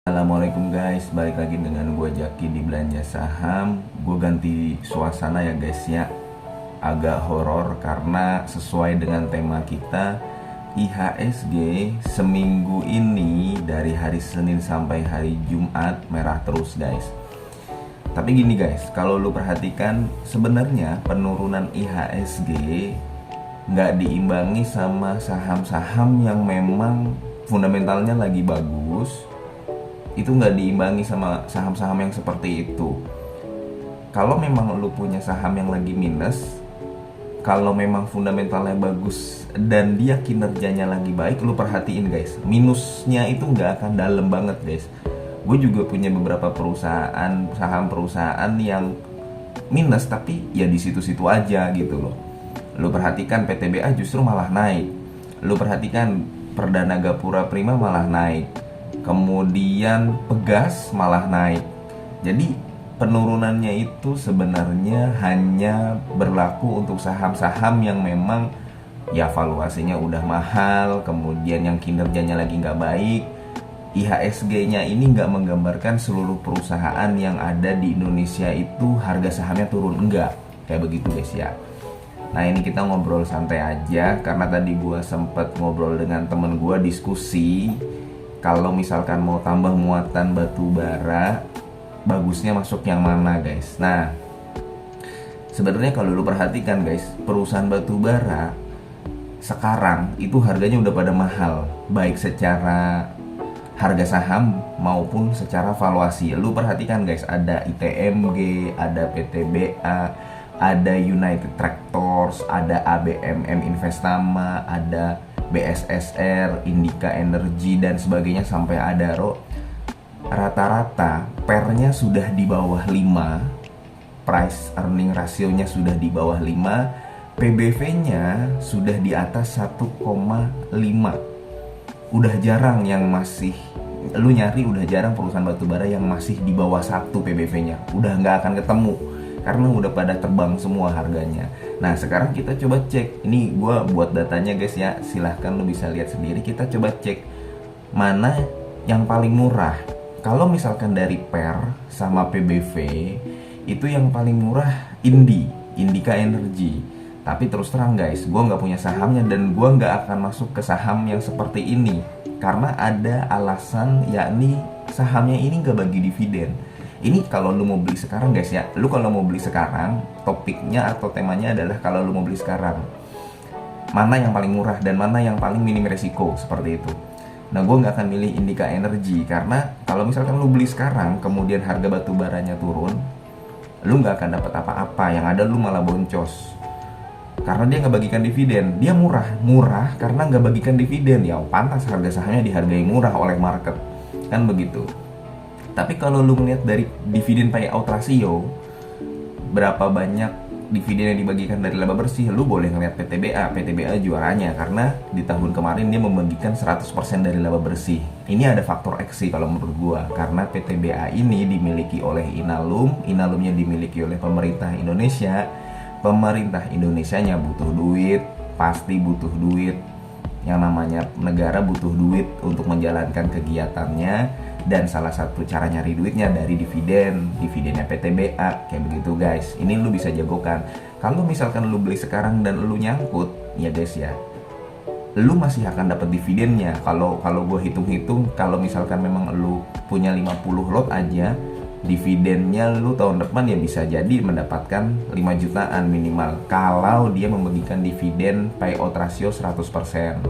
Assalamualaikum guys, balik lagi dengan gue Jaki di Belanja Saham. Gue ganti suasana ya guys ya, agak horor karena sesuai dengan tema kita IHSG seminggu ini dari hari Senin sampai hari Jumat merah terus guys. Tapi gini guys, kalau lu perhatikan sebenarnya penurunan IHSG nggak diimbangi sama saham-saham yang memang fundamentalnya lagi bagus. Itu nggak diimbangi sama saham-saham yang seperti itu. Kalau memang lu punya saham yang lagi minus, kalau memang fundamentalnya bagus dan dia kinerjanya lagi baik, lu perhatiin guys, minusnya itu nggak akan dalam banget guys. Gue juga punya beberapa perusahaan, saham perusahaan yang minus tapi ya di situ-situ aja gitu loh. Lu perhatikan PTBA justru malah naik. Lu perhatikan Perdana Gapura Prima malah naik. Kemudian Pegas malah naik. Jadi penurunannya itu sebenarnya hanya berlaku untuk saham-saham yang memang ya valuasinya udah mahal, kemudian yang kinerjanya lagi nggak baik. IHSG-nya ini nggak menggambarkan seluruh perusahaan yang ada di Indonesia itu harga sahamnya turun, enggak kayak begitu guys ya. Nah ini kita ngobrol santai aja karena tadi gue sempet ngobrol dengan temen gue diskusi. Kalau misalkan mau tambah muatan batu bara, bagusnya masuk yang mana guys? Nah, sebenarnya kalau lu perhatikan guys, perusahaan batu bara sekarang itu harganya udah pada mahal, baik secara harga saham maupun secara valuasi. Lu perhatikan guys, ada ITMG, ada PTBA, ada United Tractors, ada ABMM Investama, ada BSSR, Indika Energy dan sebagainya sampai Adaro. Rata-rata pernya sudah di bawah 5, price earning rasionya sudah di bawah 5, PBV-nya sudah di atas 1,5. Udah jarang yang masih, lu nyari udah jarang perusahaan batubara yang masih di bawah 1 PBV-nya. Udah nggak akan ketemu karena udah pada terbang semua harganya. Nah sekarang kita coba cek. Ini gue buat datanya guys ya, silahkan lo bisa lihat sendiri. Kita coba cek mana yang paling murah. Kalau misalkan dari PER sama PBV, itu yang paling murah Indika Energy. Tapi terus terang guys, gue nggak punya sahamnya dan gue nggak akan masuk ke saham yang seperti ini karena ada alasan, yakni sahamnya ini nggak bagi dividen. Ini kalau lu mau beli sekarang guys ya, lu kalau mau beli sekarang, topiknya atau temanya adalah kalau lu mau beli sekarang, mana yang paling murah dan mana yang paling minim resiko, seperti itu. Nah gue nggak akan milih Indika Energy karena kalau misalkan lu beli sekarang kemudian harga batu baranya turun, lu nggak akan dapat apa-apa, yang ada lu malah boncos. Karena dia nggak bagikan dividen, dia murah karena nggak bagikan dividen, ya pantas harga sahamnya dihargai murah oleh market, kan begitu. Tapi kalau lu ngeliat dari dividen payout ratio, berapa banyak dividen yang dibagikan dari laba bersih, lu boleh ngeliat PTBA. PTBA juaranya karena di tahun kemarin dia membagikan 100% dari laba bersih. Ini ada faktor X sih kalau menurut gua, karena PTBA ini dimiliki oleh Inalum, Inalumnya dimiliki oleh pemerintah Indonesia. Pemerintah Indonesianya butuh duit, pasti butuh duit. Yang namanya negara butuh duit untuk menjalankan kegiatannya. Dan salah satu cara nyari duitnya dari dividennya PTBA, kayak begitu guys. Ini lu bisa jagokan. Kalau misalkan lu beli sekarang dan lu nyangkut, ya guys ya, lu masih akan dapat dividennya. Kalau gue hitung-hitung, kalau misalkan memang lu punya 50 lot aja, dividennya lu tahun depan ya bisa jadi mendapatkan 5 jutaan minimal kalau dia membagikan dividen payout ratio 100%.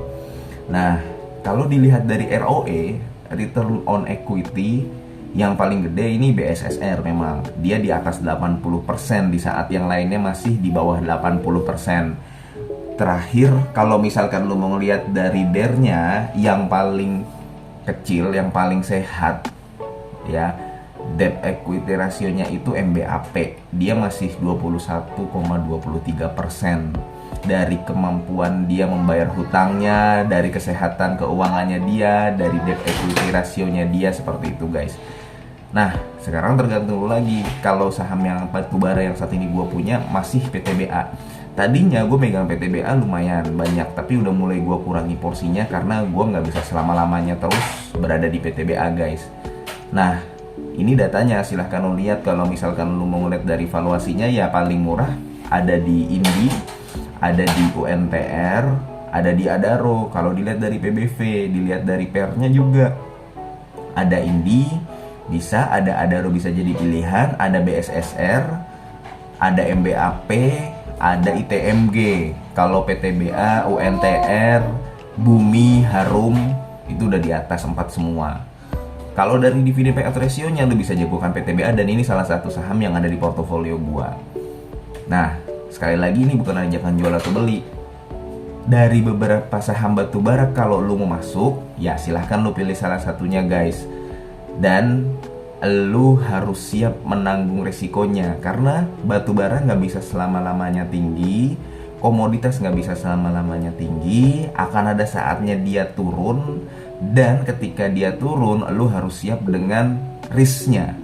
Nah, kalau dilihat dari ROE, return on equity, yang paling gede ini BSSR, memang dia di atas 80% di saat yang lainnya masih di bawah 80%. Terakhir kalau misalkan lu mau ngelihat dari DER-nya, yang paling kecil, yang paling sehat ya, debt equity rasionya itu MBAP, dia masih 21,23%. Dari kemampuan dia membayar hutangnya, dari kesehatan keuangannya dia, dari debt equity rasionya dia, seperti itu guys. Nah sekarang tergantung lagi. Kalau saham yang batubara yang saat ini gue punya masih PTBA. Tadinya gue megang PTBA lumayan banyak, tapi udah mulai gue kurangi porsinya karena gue nggak bisa selama-lamanya terus berada di PTBA guys. Nah, ini datanya, silahkan lo lihat. Kalau misalkan lo mau ngeliat dari valuasinya, ya paling murah ada di Indi, ada di UNTR, ada di Adaro. Kalau dilihat dari PBV, dilihat dari pairnya juga, ada Indi bisa, ada Adaro bisa jadi pilihan, ada BSSR, ada MBAP, ada ITMG. Kalau PTBA, UNTR, Bumi, Harum itu udah di atas 4 semua. Kalau dari dividend payout ratio-nya lu bisa jagokan PTBA, dan ini salah satu saham yang ada di portofolio gua. Nah, sekali lagi ini bukan ajakan jual atau beli. Dari beberapa saham batubara, kalau lu mau masuk, ya silahkan lu pilih salah satunya guys. Dan lu harus siap menanggung resikonya, karena batubara nggak bisa selama-lamanya tinggi, komoditas nggak bisa selama-lamanya tinggi, akan ada saatnya dia turun. Dan ketika dia turun, lu harus siap dengan risknya.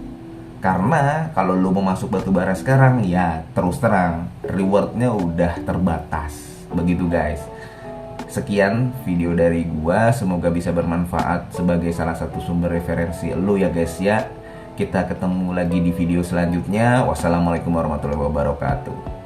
Karena kalau lu mau masuk batubara sekarang, ya terus terang rewardnya udah terbatas. Begitu guys. Sekian video dari gua, semoga bisa bermanfaat sebagai salah satu sumber referensi lu ya guys ya. Kita ketemu lagi di video selanjutnya. Wassalamualaikum warahmatullahi wabarakatuh.